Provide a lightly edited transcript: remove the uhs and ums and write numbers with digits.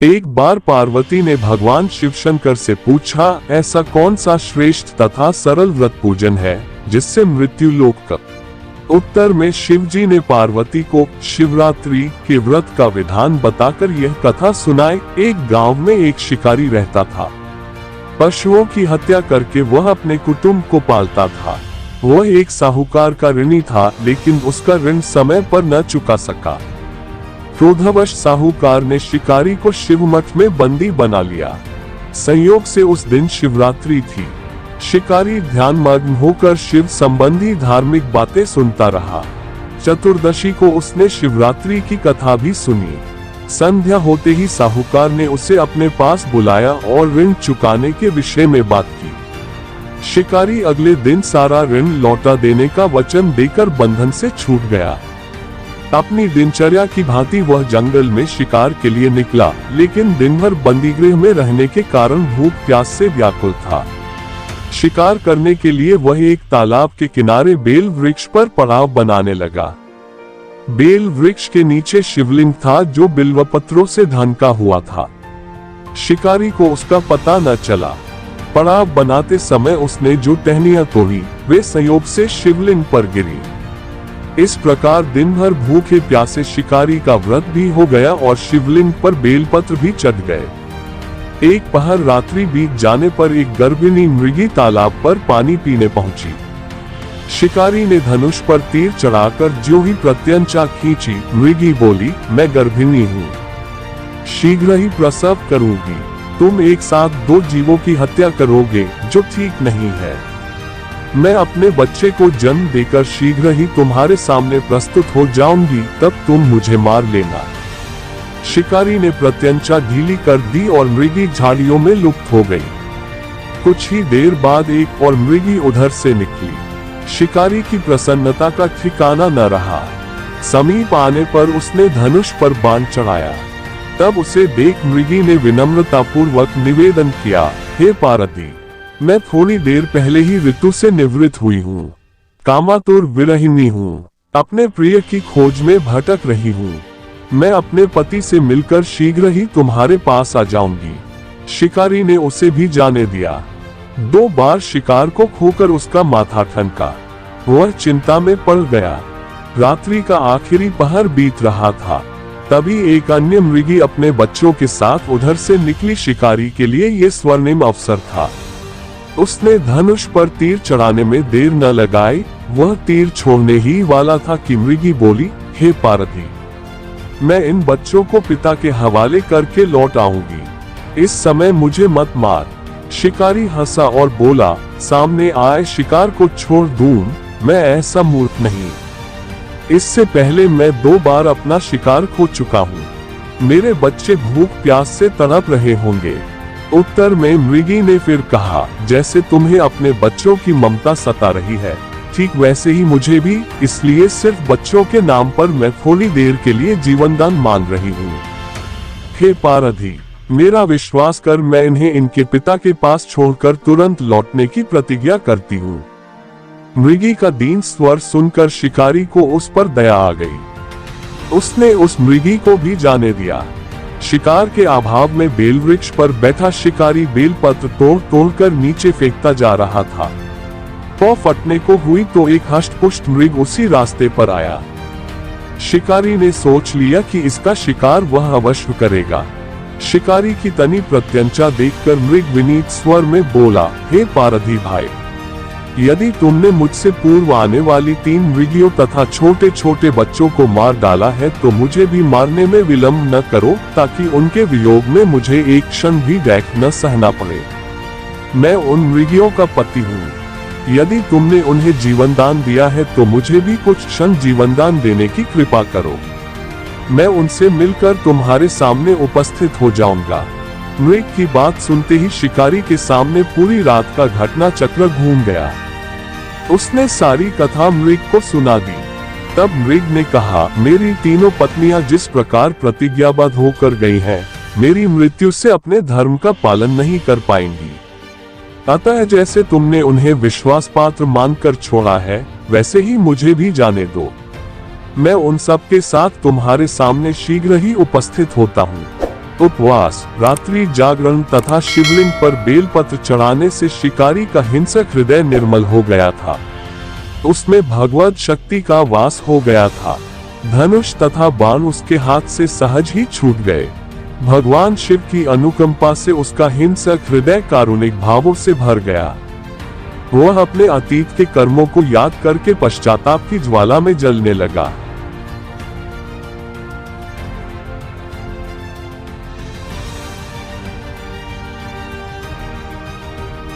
एक बार पार्वती ने भगवान शिवशंकर से पूछा, ऐसा कौन सा श्रेष्ठ तथा सरल व्रत पूजन है जिससे मृत्यु लोक का। उत्तर में शिवजी ने पार्वती को शिवरात्रि के व्रत का विधान बताकर यह कथा सुनाई। एक गांव में एक शिकारी रहता था। पशुओं की हत्या करके वह अपने कुटुंब को पालता था। वह एक साहूकार का ऋणी था, लेकिन उसका ऋण समय पर न चुका सका। क्रोधवश साहूकार ने शिकारी को शिवमठ में बंदी बना लिया। संयोग से उस दिन शिवरात्रि थी। शिकारी ध्यानमग्न होकर शिव संबंधी धार्मिक बातें सुनता रहा। चतुर्दशी को उसने शिवरात्रि की कथा भी सुनी। संध्या होते ही साहूकार ने उसे अपने पास बुलाया और ऋण चुकाने के विषय में बात की। शिकारी अगले दिन सारा ऋण लौटा देने का वचन देकर बंधन से छूट गया। अपनी दिनचर्या की भांति वह जंगल में शिकार के लिए निकला, लेकिन दिन भर बंदीगृह में रहने के कारण भूख प्यास से व्याकुल था। शिकार करने के लिए वह एक तालाब के किनारे बेल वृक्ष पर पड़ाव बनाने लगा। बेल वृक्ष के नीचे शिवलिंग था जो बिल्वपत्रों से ढका हुआ था। शिकारी को उसका पता न चला। पड़ाव बनाते समय उसने जो टहनियां तोड़ी वे संयोग से शिवलिंग पर गिरी। इस प्रकार दिन भर भूखे प्यासे शिकारी का व्रत भी हो गया और शिवलिंग पर बेलपत्र भी चढ़ गए। एक पहर रात्रि बीत जाने पर एक गर्भिणी मृगी तालाब पर पानी पीने पहुंची। शिकारी ने धनुष पर तीर चढ़ाकर ज्यों ही प्रत्यंचा खींची, मृगी बोली, मैं गर्भिणी हूँ, शीघ्र ही प्रसव करूंगी। तुम एक साथ दो जीवों की हत्या करोगे, जो ठीक नहीं है। मैं अपने बच्चे को जन्म देकर शीघ्र ही तुम्हारे सामने प्रस्तुत हो जाऊंगी, तब तुम मुझे मार लेना। शिकारी ने प्रत्यंचा ढीली कर दी और मृगी झाड़ियों में लुप्त हो गई। कुछ ही देर बाद एक और मृगी उधर से निकली। शिकारी की प्रसन्नता का ठिकाना न रहा। समीप आने पर उसने धनुष पर बाण चढ़ाया। तब उसे देख मृगी ने विनम्रता पूर्वक निवेदन किया, हे पार्वती, मैं थोड़ी देर पहले ही ऋतु से निवृत्त हुई हूँ। कामातुर विरहिणी हूँ। अपने प्रिय की खोज में भटक रही हूँ। मैं अपने पति से मिलकर शीघ्र ही तुम्हारे पास आ जाऊंगी। शिकारी ने उसे भी जाने दिया। 2 बार शिकार को खोकर उसका माथा ठनका। वह चिंता में पड़ गया। रात्रि का आखिरी पहर बीत रहा था। तभी एक अन्य मृगी अपने बच्चों के साथ उधर से निकली। शिकारी के लिए ये स्वर्णिम अवसर था। उसने धनुष पर तीर चढ़ाने में देर न लगाई। वह तीर छोड़ने ही वाला था कि मृगी बोली, हे पार्वती, मैं इन बच्चों को पिता के हवाले करके लौट आऊंगी। इस समय मुझे मत मार। शिकारी हंसा और बोला, सामने आए शिकार को छोड़ दूं, मैं ऐसा मूर्ख नहीं। इससे पहले मैं 2 बार अपना शिकार खो चुका हूँ। मेरे बच्चे भूख प्यास से तड़प रहे होंगे। उत्तर में मृगी ने फिर कहा, जैसे तुम्हें अपने बच्चों की ममता सता रही है, ठीक वैसे ही मुझे भी, इसलिए सिर्फ बच्चों के नाम पर मैं थोड़ी देर के लिए जीवनदान मांग रही हूँ। हे पार्वती, मेरा विश्वास कर, मैं इन्हें इनके पिता के पास छोड़कर तुरंत लौटने की प्रतिज्ञा करती हूँ। मृगी का दीन स्वर सुनकर शिकारी को उस पर दया आ गई। उसने उस मृगी को भी जाने दिया। शिकार के अभाव में बेल वृक्ष पर बैठा शिकारी बेलपत्र तोड़ तोड़कर नीचे फेंकता जा रहा था। पौ फटने को हुई तो एक हष्टपुष्ट मृग उसी रास्ते पर आया। शिकारी ने सोच लिया कि इसका शिकार वह अवश्य करेगा। शिकारी की तनी प्रत्यंचा देखकर मृग विनीत स्वर में बोला, हे पार्वती भाई, यदि तुमने मुझसे पूर्व आने वाली 3 मृगियों तथा छोटे छोटे बच्चों को मार डाला है तो मुझे भी मारने में विलंब न करो, ताकि उनके वियोग में मुझे एक क्षण भी दैख न सहना पड़े। मैं उन मृगियों का पति हूँ। यदि तुमने उन्हें जीवनदान दिया है तो मुझे भी कुछ क्षण जीवनदान देने की कृपा करो। मैं उनसे मिलकर तुम्हारे सामने उपस्थित हो जाऊंगा। मृग की बात सुनते ही शिकारी के सामने पूरी रात का घटना चक्र घूम गया। उसने सारी कथा मृग को सुना दी। तब मृग ने कहा, मेरी तीनों पत्नियां जिस प्रकार प्रतिज्ञाबद्ध होकर गई हैं, मेरी मृत्यु से अपने धर्म का पालन नहीं कर पाएंगी। अतः जैसे तुमने उन्हें विश्वास पात्र मानकर छोड़ा है, वैसे ही मुझे भी जाने दो। मैं उन सब के साथ तुम्हारे सामने शीघ्र ही उपस्थित होता हूँ। उपवास, रात्रि जागरण तथा शिवलिंग पर बेलपत्र चढ़ाने से शिकारी का हिंसक हृदय निर्मल हो गया था। उसमें भगवत शक्ति का वास हो गया था। धनुष तथा बाण उसके हाथ से सहज ही छूट गए। भगवान शिव की अनुकंपा से उसका हिंसक हृदय कारुणिक भावों से भर गया। वह अपने अतीत के कर्मों को याद करके पश्चाताप की ज्वाला में जलने लगा।